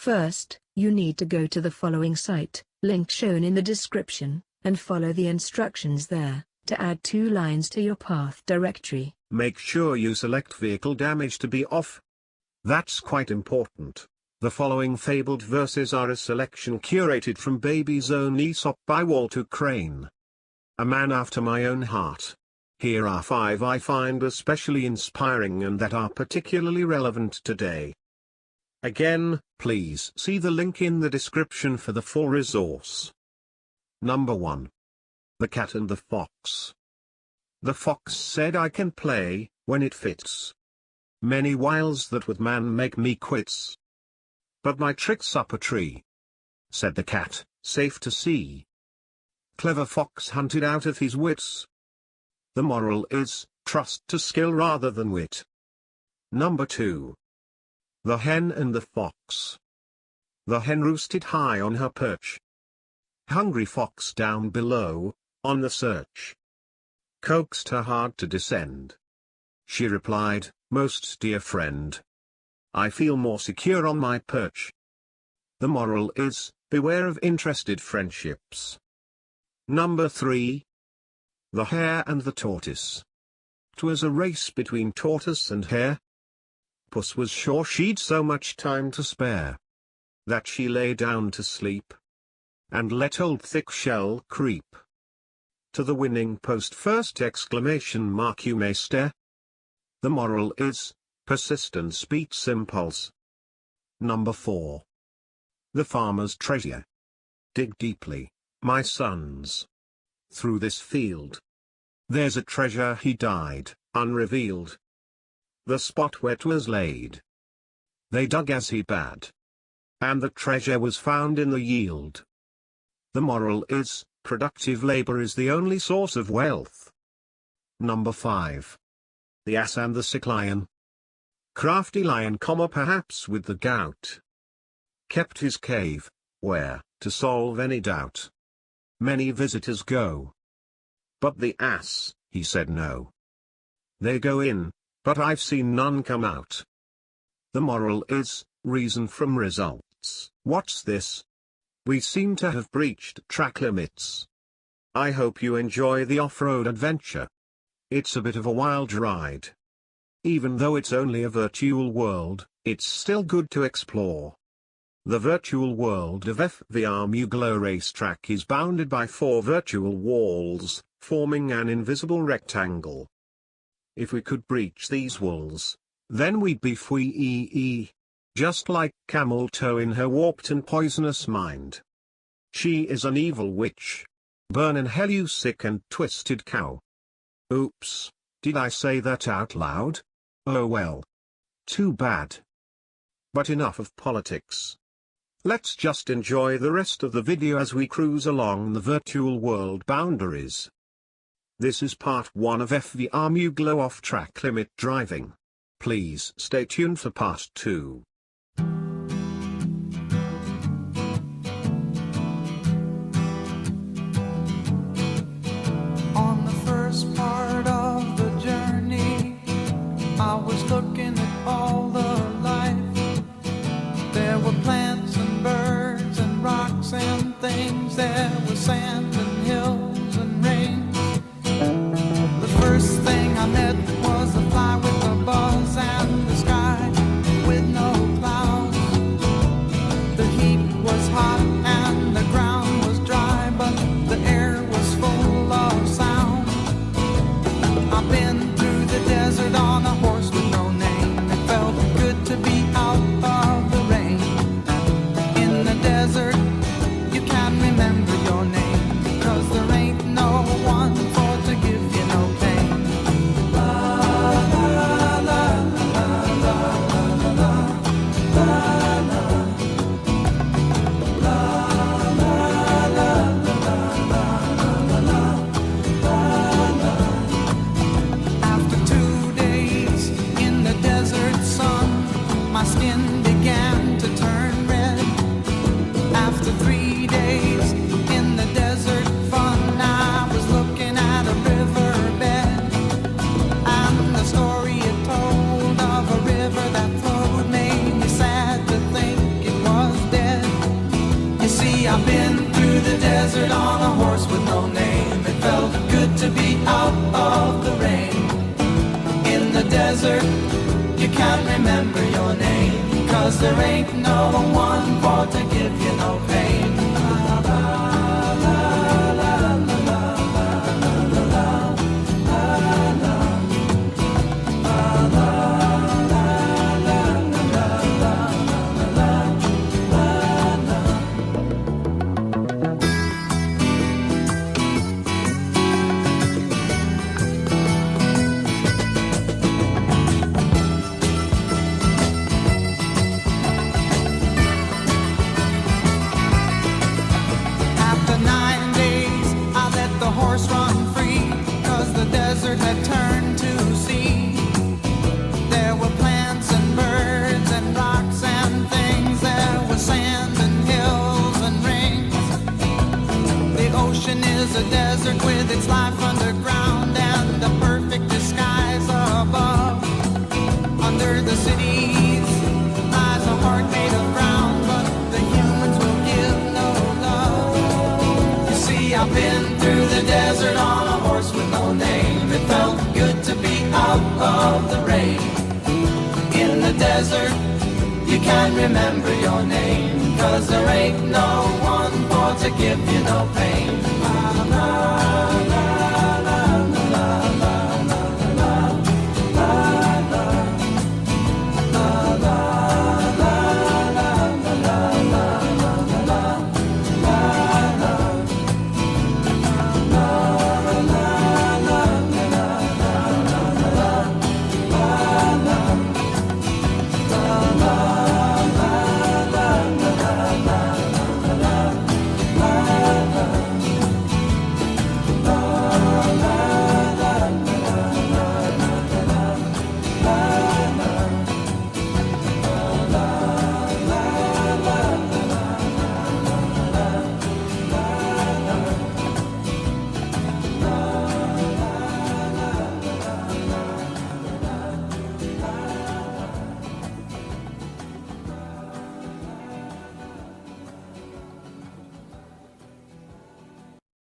First, you need to go to the following site, link shown in the description, and follow the instructions there, to add 2 lines to your path directory. Make sure you select vehicle damage to be off. That's quite important. The following fabled verses are a selection curated from Baby's Own Aesop by Walter Crane. A man after my own heart. Here are 5 I find especially inspiring and that are particularly relevant today. Again, please see the link in the description for the full resource. Number 1. The Cat and the Fox. The fox said, I can play, when it fits. Many wiles that with man make me quits. But my trick's up a tree. Said the cat, safe to see. Clever fox hunted out of his wits. The moral is, trust to skill rather than wit. Number 2. The Hen and the Fox. The hen roosted high on her perch. Hungry fox down below, on the search. Coaxed her hard to descend. She replied, most dear friend, I feel more secure on my perch. The moral is, beware of interested friendships. Number 3. The Hare and the Tortoise. 'Twas a race between tortoise and hare. Puss was sure she'd so much time to spare, that she lay down to sleep, and let old thick shell creep to the winning post. First exclamation mark you may stare. The moral is, persistence beats impulse. Number 4. The Farmer's Treasure. Dig deeply, my sons. Through this field. There's a treasure he died, unrevealed. The spot where 'twas laid. They dug as he bade. And the treasure was found in the yield. The moral is, productive labor is the only source of wealth. Number 5. The Ass and the Sick Lion. Crafty lion, perhaps with the gout, kept his cave, where, to solve any doubt, many visitors go. But the ass, he said no. They go in, but I've seen none come out. The moral is, reason from results. What's this? We seem to have breached track limits. I hope you enjoy the off-road adventure. It's a bit of a wild ride. Even though it's only a virtual world, it's still good to explore. The virtual world of FVR Muglo Racetrack is bounded by 4 virtual walls, forming an invisible rectangle. If we could breach these walls, then we'd be free, just like Camel Toe in her warped and poisonous mind. She is an evil witch. Burn in hell, you sick and twisted cow. Oops, did I say that out loud? Oh well. Too bad. But enough of politics. Let's just enjoy the rest of the video as we cruise along the virtual world boundaries. This is part 1 of FVR Muglo off-track limit driving. Please stay tuned for part 2. On the first part of the journey, I was looking at all the life. There were plants and birds and rocks and things. There was sand and hills and rain. The first thing I met was a fly with a buzz and the sky with no clouds. The heat was hot and the ground was dry, but the air was full of sound. I've been through the desert on a horse with no name. It felt good to be out of the rain. In the desert, you can't remember your name, because there ain't no one for to give you no pain. La la la la la la la la la la. see, I've been through the desert on a horse with no name. It felt good to be out of the rain. In the desert, you can't remember your name, 'cause there ain't no one for to give you no pain. Had turned to sea. There were plants and birds and rocks and things. There was sand and hills and rings. The ocean is a desert with its life underground and the perfect disguise above. Under the cities lies a heart made of brown, but the humans will give no love. You see, I've been through the desert on a horse with no name. It felt good to be out of the rain. In the desert, you can't remember your name, 'cause there ain't no one for to give you no pain. La, la, la, la, la, la, la, la, la, la, la, la,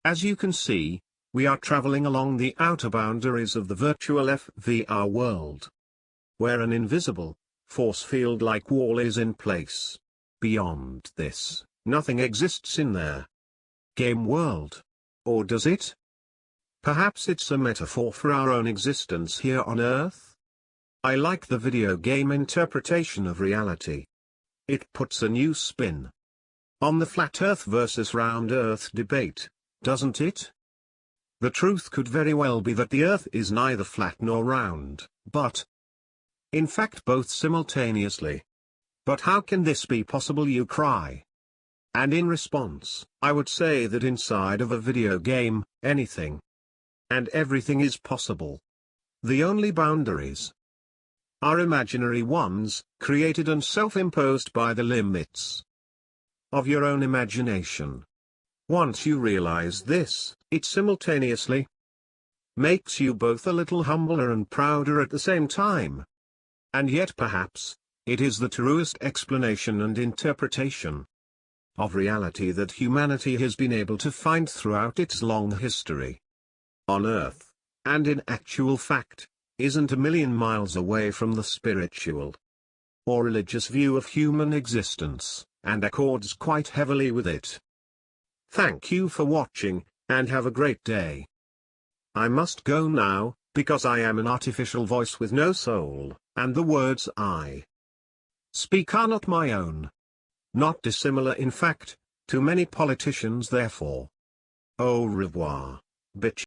As you can see, we are traveling along the outer boundaries of the virtual FVR world, where an invisible, force field-like wall is in place. Beyond this, nothing exists in their game world. Or does it? Perhaps it's a metaphor for our own existence here on Earth? I like the video game interpretation of reality. It puts a new spin on the flat Earth versus round Earth debate, doesn't it? The truth could very well be that the Earth is neither flat nor round, but in fact both simultaneously. But how can this be possible, you cry? And in response, I would say that inside of a video game, anything and everything is possible. The only boundaries are imaginary ones, created and self-imposed by the limits of your own imagination. Once you realize this, it simultaneously makes you both a little humbler and prouder at the same time. And yet perhaps, it is the truest explanation and interpretation of reality that humanity has been able to find throughout its long history on Earth, and in actual fact, isn't a million miles away from the spiritual or religious view of human existence, and accords quite heavily with it. Thank you for watching, and have a great day. I must go now, because I am an artificial voice with no soul, and the words I speak are not my own. Not dissimilar in fact, to many politicians therefore. Au revoir, bitch.